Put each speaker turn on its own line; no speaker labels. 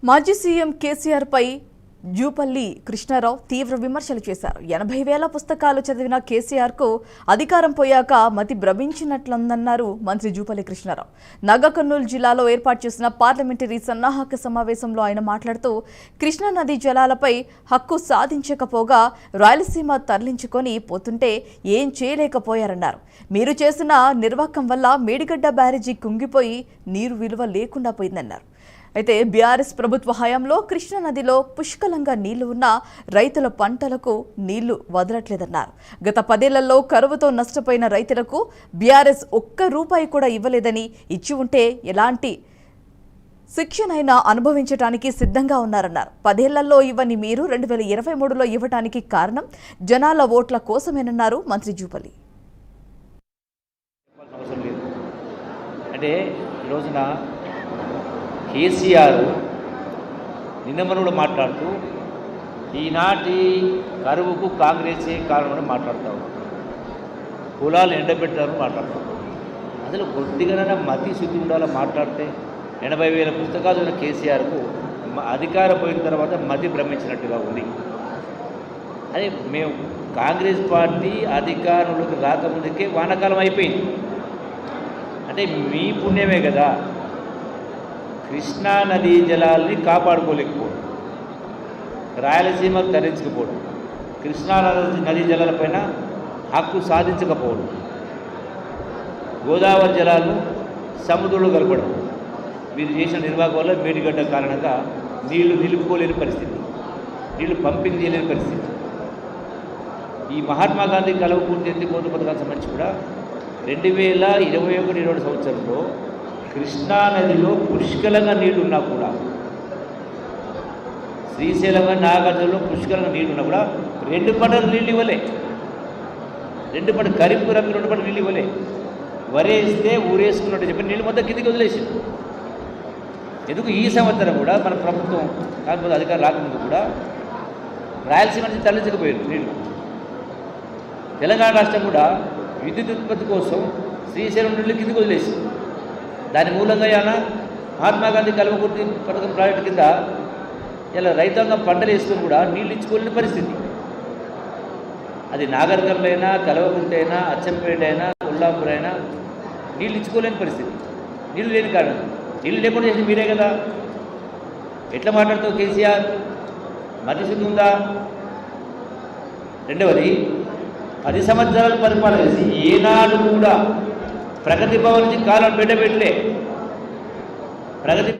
మాజీ సీఎం కేసీఆర్ పై జూపల్లి కృష్ణారావు తీవ్ర విమర్శలు చేశారు. 80,000 పుస్తకాలు చదివిన కేసీఆర్ కు అధికారం పోయాక మతి భ్రమించినట్లుందన్నారు మంత్రి జూపల్లి కృష్ణారావు. నాగర్కర్నూలు జిల్లాలో ఏర్పాటు చేసిన పార్లమెంటరీ సన్నాహక సమావేశంలో ఆయన మాట్లాడుతూ కృష్ణా నదీ జలాలపై హక్కు సాధించకపోగా రాయలసీమ తరలించుకొని పోతుంటే ఏం చేయలేకపోయారన్నారు. మీరు చేసిన నిర్వాకం వల్ల మేడిగడ్డ బ్యారేజీ కుంగిపోయి నీరు విలువ లేకుండా పోయిందన్నారు. అయితే బీఆర్ఎస్ ప్రభుత్వ హయాంలో కృష్ణా నదిలో పుష్కలంగా నీళ్లు ఉన్నా రైతుల పంటలకు నీళ్లు వదలట్లేదన్నారు. గత 10 ఏళ్లలో కరువుతో నష్టపోయిన రైతులకు బీఆర్ఎస్ ₹1 కూడా ఇవ్వలేదని, ఇచ్చి ఉంటే ఎలాంటి శిక్షనైనా అనుభవించడానికి సిద్ధంగా ఉన్నారన్నారు. 10 ఏళ్లలో ఇవ్వని మీరు 2023లో ఇవ్వడానికి కారణం జనాల ఓట్ల కోసమేనన్నారు మంత్రి జూపల్లి.
అంటే ఈ రోజున కేసీఆర్ నిన్నమనుడు మాట్లాడుతూ ఈనాటి కరువుకు కాంగ్రెసే కారణమని మాట్లాడతారు. కులాలు ఎండబెట్టారు మాట్లాడతారు. అసలు కొద్దిగానైనా మతి శుద్ధి ఉండాలో మాట్లాడితే 80,000 పుస్తకాలు ఉన్న కేసీఆర్కు అధికారం పోయిన తర్వాత మతి భ్రమించినట్టుగా ఉంది. అదే మేము కాంగ్రెస్ పార్టీ అధికారంలోకి రాకముందుకే వానాకాలం అయిపోయింది. అంటే మీ పుణ్యమే కదా కృష్ణా నదీ జలాల్ని కాపాడుకోలేకపోవడం, రాయలసీమకు తరలించకపోవడం, కృష్ణా నదీ జలాలపైన హక్కు సాధించకపోవడం, గోదావరి జలాలను సముద్రంలో కలపడం, మీరు చేసిన నిర్వాహకం వల్ల మేడిగడ్డ కారణంగా నీళ్లు నిలుపుకోలేని పరిస్థితి, నీళ్లు పంపింగ్ చేయలేని పరిస్థితి. ఈ మహాత్మా గాంధీ కలవకూర్తి ఎత్తిపోతు పథకానికి సంబంధించి కూడా 2021-22 సంవత్సరంలో కృష్ణా నదిలో పుష్కలంగా నీళ్లున్నా కూడా, శ్రీశైలంగా నాగార్జునలో పుష్కలంగా నీళ్లున్నా కూడా 2 పంటలు నీళ్ళు ఇవ్వలే. 2 పంట ఖరీఫ్ రబీ 2 పంటలు నీళ్ళు ఇవ్వలే. వరేస్తే ఊరేసుకున్నట్టు చెప్పి నీళ్ళు మొత్తం కిందికి వదిలేసింది. ఎందుకు ఈ సంవత్సరం కూడా మన ప్రభుత్వం కాకపోతే అధికారం రాకముందు కూడా రాయలసీమ నుంచి తరలించకపోయారు నీళ్ళు. తెలంగాణ రాష్ట్రం కూడా విద్యుత్ ఉత్పత్తి కోసం శ్రీశైలం నీళ్ళు కిందికి వదిలేసింది. దాని మూలంగా ఇలా మహాత్మా గాంధీ కల్వకుర్తి పథకం ప్రాజెక్టు కింద ఇలా రైతాంగం పంటలు వేసుకొని కూడా నీళ్ళు ఇచ్చుకోలేని పరిస్థితి. అది నాగర్కర్నూలు అయినా, కల్వకుర్తి అయినా, అచ్చంపేట అయినా, కొల్లాపూర్ అయినా నీళ్ళు ఇచ్చుకోలేని పరిస్థితి. నీళ్ళు లేని కారణం, నీళ్ళు లేకుండా చేసి మీరే కదా. ఎట్లా మాట్లాడుతావు కేసీఆర్? మతి శుద్ధి ఉందా? రెండవది, 10 సంవత్సరాలు పరిపాలన చేసి ఏనాడు కూడా ప్రగతి భవన్ నుంచి కాలం పెట్టలే. ప్రగతి